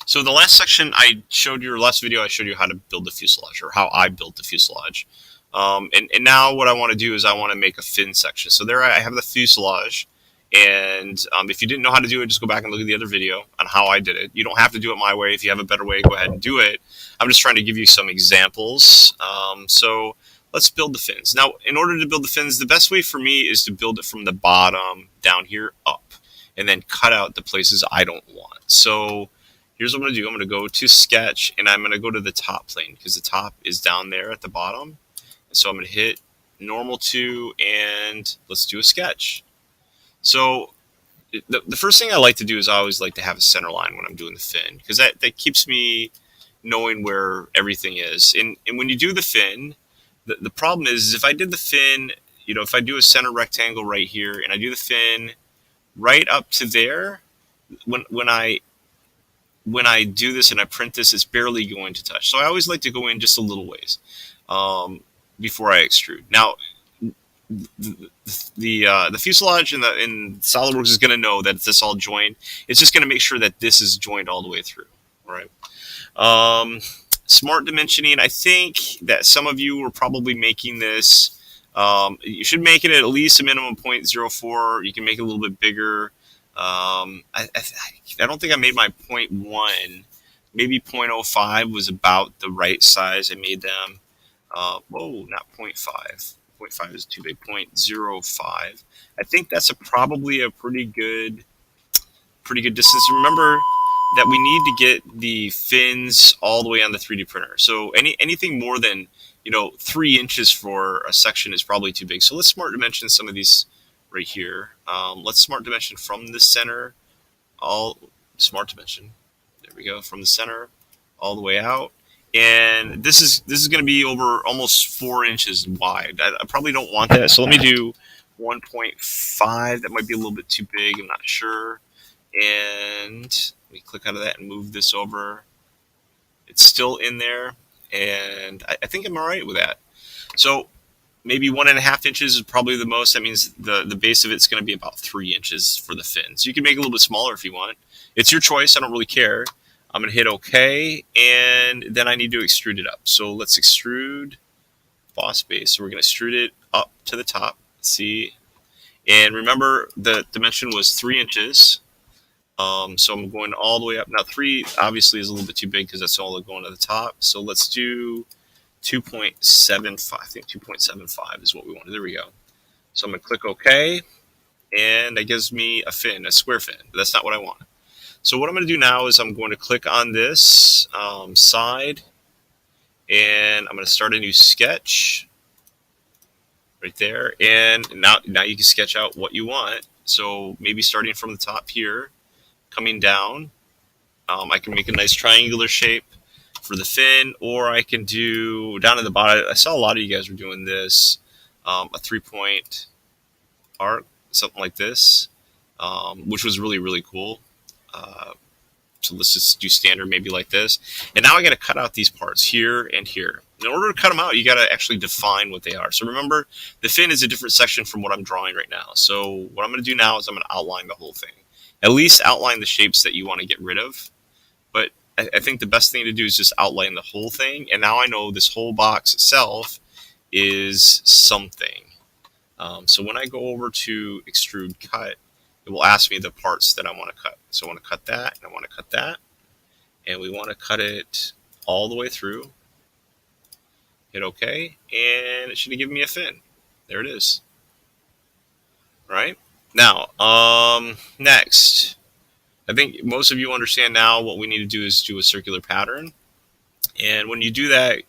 So the last section I showed you, or last video I showed you how to build the fuselage, or how I built the fuselage. And now what I want to do is I want to make a fin section. So there I have the fuselage. And if you didn't know how to do it, just go back and look at the other video on how I did it. You don't have to do it my way. If you have a better way, go ahead and do it. I'm just trying to give you some examples. So let's build the fins. Now, in order to build the fins, the best way for me is to build it from the bottom down here up, and then cut out the places I don't want. So here's what I'm going to do. I'm going to go to sketch, and I'm going to go to the top plane because the top is down there at the bottom. So I'm going to hit normal to, and let's do a sketch. So the first thing I like to do is I always like to have a center line when I'm doing the fin, because that keeps me knowing where everything is. And when you do the fin, the problem is if I did the fin, if I do a center rectangle right here and I do the fin right up to there, when I do this and I print this, it's barely going to touch. So I always like to go in just a little ways before I extrude. Now, the fuselage in SolidWorks is going to know that this all joined. It's just going to make sure that this is joined all the way through. All right. Smart dimensioning. I think that some of you were probably making this. You should make it at least a minimum 0.04. You can make it a little bit bigger. I don't think I made my 0.1. Maybe 0.05 was about the right size. I made them. Whoa, not 0.5. 0.5 is too big. 0.05. I think that's probably a pretty good distance. Remember that we need to get the fins all the way on the 3D printer. So anything more than 3 inches for a section is probably too big. So let's smart dimension some of these right here. Let's smart dimension from the center. All smart dimension. There we go. From the center all the way out. And this is going to be over almost 4 inches wide. I probably don't want that. So let me do 1.5. That might be a little bit too big. I'm not sure. And we click out of that and move this over. It's still in there. And I think I'm all right with that. So maybe 1.5 inches is probably the most. That means the base of it's going to be about 3 inches for the fins. You can make it a little bit smaller if you want. It's your choice. I don't really care. I'm going to hit OK, and then I need to extrude it up. So let's extrude boss base. So we're going to extrude it up to the top. See? And remember, the dimension was 3 inches. So I'm going all the way up. Now, 3 obviously is a little bit too big because that's all going to the top. So let's do 2.75. I think 2.75 is what we want. There we go. So I'm going to click OK, and that gives me a fin, a square fin. But that's not what I want. So what I'm going to do now is I'm going to click on this side, and I'm going to start a new sketch right there. And now you can sketch out what you want. So maybe starting from the top here, coming down, I can make a nice triangular shape for the fin, or I can do down at the bottom. I saw a lot of you guys were doing this, a 3-point arc, something like this, which was really, really cool. So let's just do standard, maybe like this. And now I got to cut out these parts here and here. In order to cut them out, you got to actually define what they are. So remember, the fin is a different section from what I'm drawing right now. So what I'm going to do now is I'm going to outline the whole thing. At least outline the shapes that you want to get rid of. But I think the best thing to do is just outline the whole thing. And now I know this whole box itself is something. So when I go over to extrude cut, it will ask me the parts that I want to cut. So I want to cut that, and I want to cut that. And we want to cut it all the way through. Hit OK, and it should have given me a fin. There it is. All right. Now, next. I think most of you understand now what we need to do is do a circular pattern. And when you do that,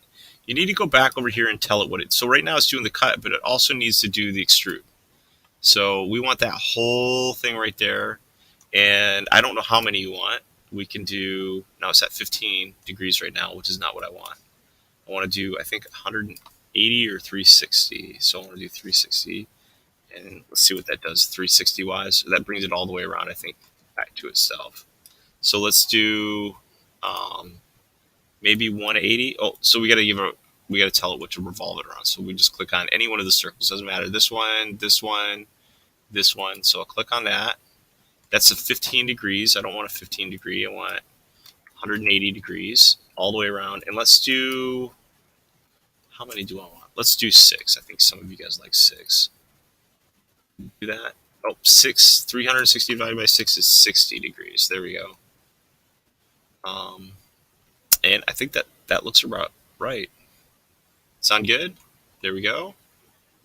you need to go back over here and tell it what it's. So right now it's doing the cut, but it also needs to do the extrude. So we want that whole thing right there. And I don't know how many you want. We can do, now it's at 15 degrees right now, which is not what I want. I want to do, I think, 180 or 360. So I want to do 360. And let's see what that does 360 wise. That brings it all the way around, I think, back to itself. So let's do maybe 180. Oh, so we got to tell it what to revolve it around. So we just click on any one of the circles. Doesn't matter. This one, this one, this one. So I'll click on that. That's a 15 degrees. I don't want a 15 degree. I want 180 degrees all the way around. And let's do, how many do I want? Let's do 6. I think some of you guys like 6. Do that. Oh, 6, 360 divided by 6 is 60 degrees. There we go. Um, and I think that looks about right. Sound good? There we go.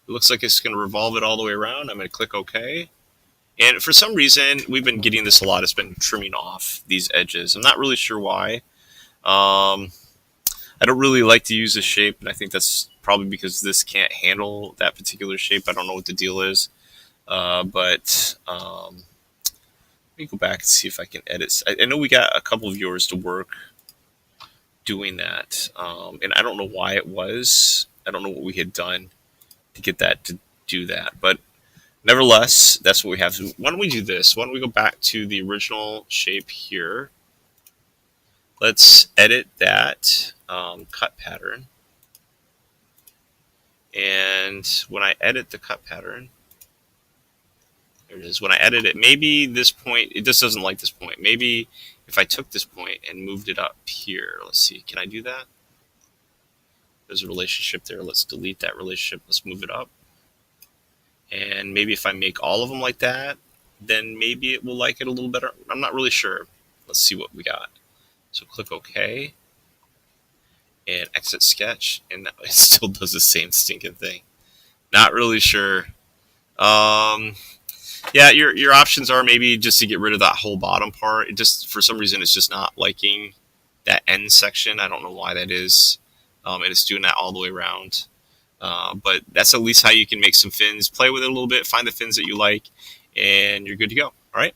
It looks like it's going to revolve it all the way around. I'm going to click OK. And for some reason, we've been getting this a lot. It's been trimming off these edges. I'm not really sure why. I don't really like to use this shape, and I think that's probably because this can't handle that particular shape. I don't know what the deal is. But let me go back and see if I can edit. I know we got a couple of viewers to work doing that, and I don't know why it was. I don't know what we had done to get that to do that, but nevertheless, that's what we have. Why don't we do this? Why don't we go back to the original shape here? Let's edit that cut pattern. And when I edit the cut pattern, there it is. When I edit it, maybe this point, it just doesn't like this point. Maybe if I took this point and moved it up here, let's see, can I do that? There's a relationship there. Let's delete that relationship. Let's move it up. And maybe if I make all of them like that, then maybe it will like it a little better. I'm not really sure. Let's see what we got. So click OK and exit sketch, and it still does the same stinking thing. Not really sure. Yeah, your options are maybe just to get rid of that whole bottom part. It just, for some reason, it's just not liking that end section. I don't know why that is. And it's doing that all the way around. But that's at least how you can make some fins. Play with it a little bit, find the fins that you like, and you're good to go. All right.